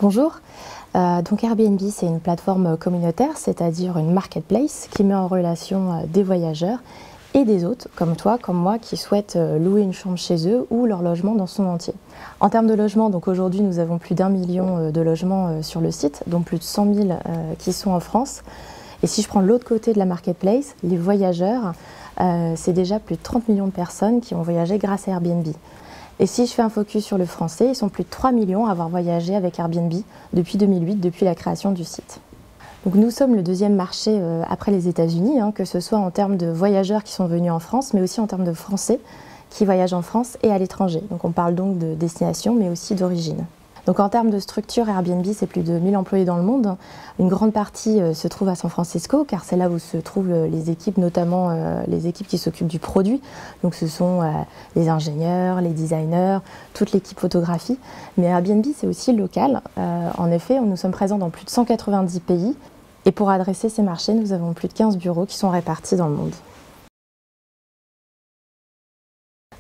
Bonjour, donc Airbnb c'est une plateforme communautaire, c'est-à-dire une marketplace qui met en relation des voyageurs et des hôtes comme toi, comme moi, qui souhaitent louer une chambre chez eux ou leur logement dans son entier. En termes de logement, donc aujourd'hui nous avons plus d'1 million de logements sur le site, dont plus de 100 000 qui sont en France. Et si je prends l'autre côté de la marketplace, les voyageurs, c'est déjà plus de 30 millions de personnes qui ont voyagé grâce à Airbnb. Et si je fais un focus sur le français, ils sont plus de 3 millions à avoir voyagé avec Airbnb depuis 2008, depuis la création du site. Donc nous sommes le deuxième marché après les États-Unis, que ce soit en termes de voyageurs qui sont venus en France, mais aussi en termes de Français qui voyagent en France et à l'étranger. Donc on parle donc de destination, mais aussi d'origine. Donc en termes de structure, Airbnb, c'est plus de 1000 employés dans le monde. Une grande partie se trouve à San Francisco, car c'est là où se trouvent les équipes, notamment les équipes qui s'occupent du produit. Donc ce sont les ingénieurs, les designers, toute l'équipe photographie. Mais Airbnb, c'est aussi local. En effet, nous sommes présents dans plus de 190 pays. Et pour adresser ces marchés, nous avons plus de 15 bureaux qui sont répartis dans le monde.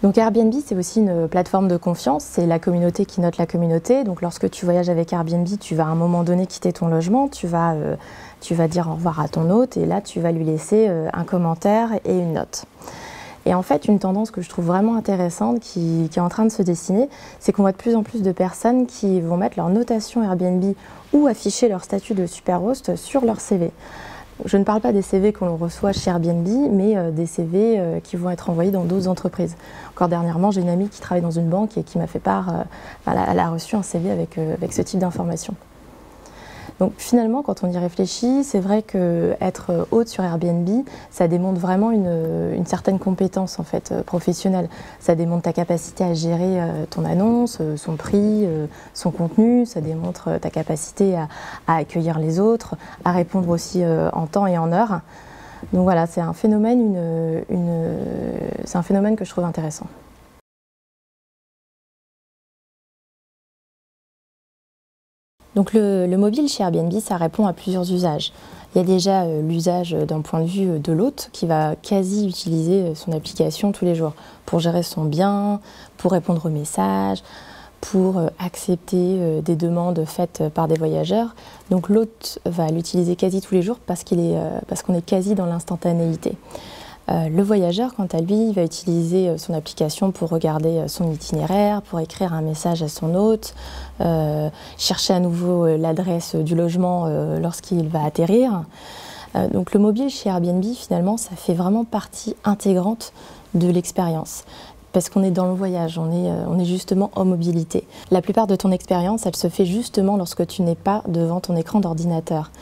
Donc Airbnb, c'est aussi une plateforme de confiance, c'est la communauté qui note la communauté. Donc lorsque tu voyages avec Airbnb, tu vas à un moment donné quitter ton logement, tu vas dire au revoir à ton hôte et là tu vas lui laisser un commentaire et une note. Et en fait, une tendance que je trouve vraiment intéressante qui est en train de se dessiner, c'est qu'on voit de plus en plus de personnes qui vont mettre leur notation Airbnb ou afficher leur statut de super host sur leur CV. Je ne parle pas des CV qu'on reçoit chez Airbnb, mais des CV qui vont être envoyés dans d'autres entreprises. Encore dernièrement, j'ai une amie qui travaille dans une banque et qui m'a fait part, elle a reçu un CV avec ce type d'informations. Donc finalement, quand on y réfléchit, c'est vrai qu'être hôte sur Airbnb, ça démontre vraiment une certaine compétence en fait, professionnelle. Ça démontre ta capacité à gérer ton annonce, son prix, son contenu, ça démontre ta capacité à accueillir les autres, à répondre aussi en temps et en heure. Donc voilà, c'est un phénomène, c'est un phénomène que je trouve intéressant. Donc le mobile chez Airbnb, ça répond à plusieurs usages. Il y a déjà l'usage d'un point de vue de l'hôte qui va quasi utiliser son application tous les jours pour gérer son bien, pour répondre aux messages, pour accepter des demandes faites par des voyageurs. Donc l'hôte va l'utiliser quasi tous les jours parce qu'on est quasi dans l'instantanéité. Le voyageur, quant à lui, va utiliser son application pour regarder son itinéraire, pour écrire un message à son hôte, chercher à nouveau l'adresse du logement lorsqu'il va atterrir. Donc le mobile chez Airbnb, finalement, ça fait vraiment partie intégrante de l'expérience. Parce qu'on est dans le voyage, on est justement en mobilité. La plupart de ton expérience, elle se fait justement lorsque tu n'es pas devant ton écran d'ordinateur.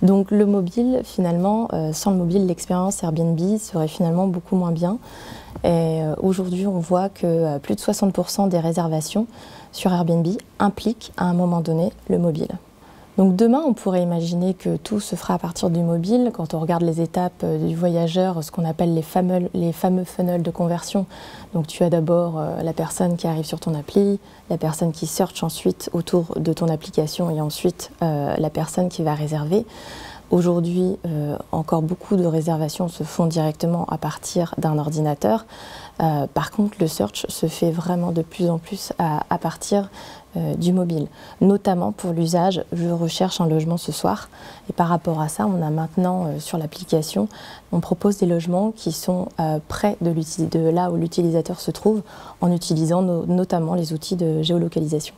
Donc le mobile, finalement, sans le mobile, l'expérience Airbnb serait finalement beaucoup moins bien. Et aujourd'hui, on voit que plus de 60% des réservations sur Airbnb impliquent à un moment donné le mobile. Donc demain, on pourrait imaginer que tout se fera à partir du mobile. Quand on regarde les étapes du voyageur, ce qu'on appelle les fameux funnels de conversion. Donc tu as d'abord la personne qui arrive sur ton appli, la personne qui search ensuite autour de ton application et ensuite la personne qui va réserver. Aujourd'hui, encore beaucoup de réservations se font directement à partir d'un ordinateur. Par contre, le search se fait vraiment de plus en plus à partir du mobile, notamment pour l'usage « je recherche un logement ce soir ». Et par rapport à ça, on a maintenant sur l'application, on propose des logements qui sont près de là où l'utilisateur se trouve en utilisant notamment les outils de géolocalisation.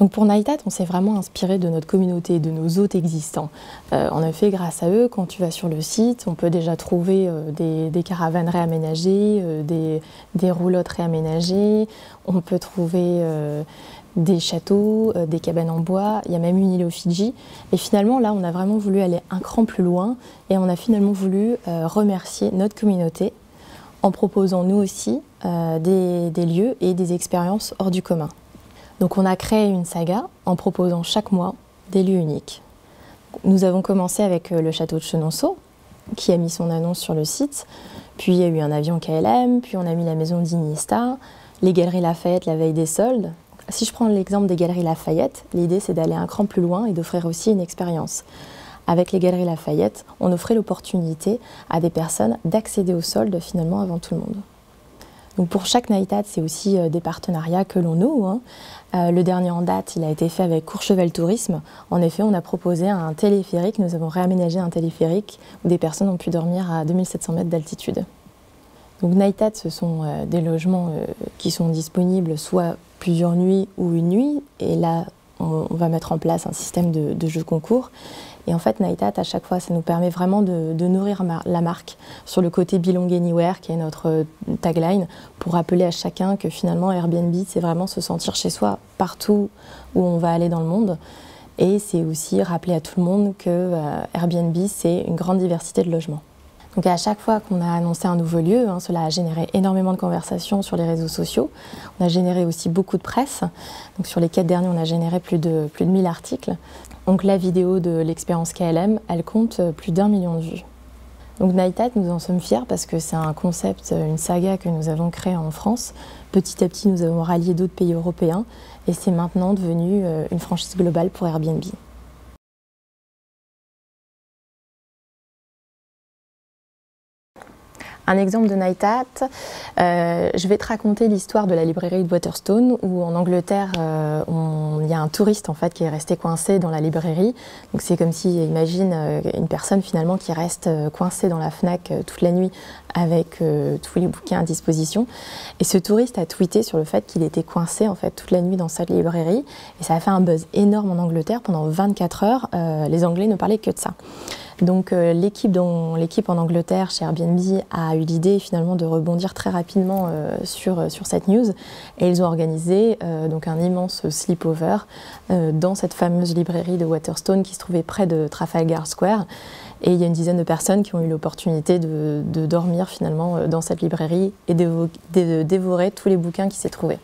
Donc pour Nightat, on s'est vraiment inspiré de notre communauté, de nos hôtes existants. En effet, grâce à eux, quand tu vas sur le site, on peut déjà trouver des caravanes réaménagées, des roulottes réaménagées, on peut trouver des châteaux, des cabanes en bois, il y a même une île aux Fidji. Et finalement, là, on a vraiment voulu aller un cran plus loin et on a finalement voulu remercier notre communauté en proposant nous aussi des lieux et des expériences hors du commun. Donc on a créé une saga en proposant chaque mois des lieux uniques. Nous avons commencé avec le château de Chenonceau, qui a mis son annonce sur le site, puis il y a eu un avion KLM, puis on a mis la maison d'Iniesta, les Galeries Lafayette la veille des soldes. Si je prends l'exemple des Galeries Lafayette, l'idée c'est d'aller un cran plus loin et d'offrir aussi une expérience. Avec les Galeries Lafayette, on offrait l'opportunité à des personnes d'accéder aux soldes finalement avant tout le monde. Donc pour chaque Night Hat, c'est aussi des partenariats que l'on noue, hein. Le dernier en date, il a été fait avec Courchevel Tourisme. En effet, on a proposé un téléphérique, nous avons réaménagé un téléphérique où des personnes ont pu dormir à 2700 mètres d'altitude. Donc Night Hat, ce sont des logements qui sont disponibles soit plusieurs nuits ou une nuit. Et là, on va mettre en place un système de jeu concours. Et en fait, Night Hat, à chaque fois, ça nous permet vraiment de nourrir la marque sur le côté Belong Anywhere, qui est notre tagline, pour rappeler à chacun que finalement, Airbnb, c'est vraiment se sentir chez soi partout où on va aller dans le monde. Et c'est aussi rappeler à tout le monde que Airbnb, c'est une grande diversité de logements. Donc à chaque fois qu'on a annoncé un nouveau lieu, hein, cela a généré énormément de conversations sur les réseaux sociaux. On a généré aussi beaucoup de presse. Donc sur les 4 derniers, on a généré plus de 1000 articles. Donc la vidéo de l'expérience KLM, elle compte plus d'1 million de vues. Donc Night Hat, nous en sommes fiers parce que c'est un concept, une saga que nous avons créée en France. Petit à petit, nous avons rallié d'autres pays européens et c'est maintenant devenu une franchise globale pour Airbnb. Un exemple de Night Hat, je vais te raconter l'histoire de la librairie de Waterstone où en Angleterre, il y a un touriste en fait qui est resté coincé dans la librairie. Donc c'est comme si, imagine une personne finalement qui reste coincée dans la Fnac toute la nuit avec tous les bouquins à disposition. Et ce touriste a tweeté sur le fait qu'il était coincé en fait toute la nuit dans cette librairie et ça a fait un buzz énorme en Angleterre. Pendant 24 heures, les Anglais ne parlaient que de ça. Donc l'équipe en Angleterre chez Airbnb a eu l'idée finalement de rebondir très rapidement sur cette news et ils ont organisé donc un immense sleepover dans cette fameuse librairie de Waterstone qui se trouvait près de Trafalgar Square et il y a une dizaine de personnes qui ont eu l'opportunité de dormir finalement dans cette librairie et de dévorer tous les bouquins qui s'y trouvaient.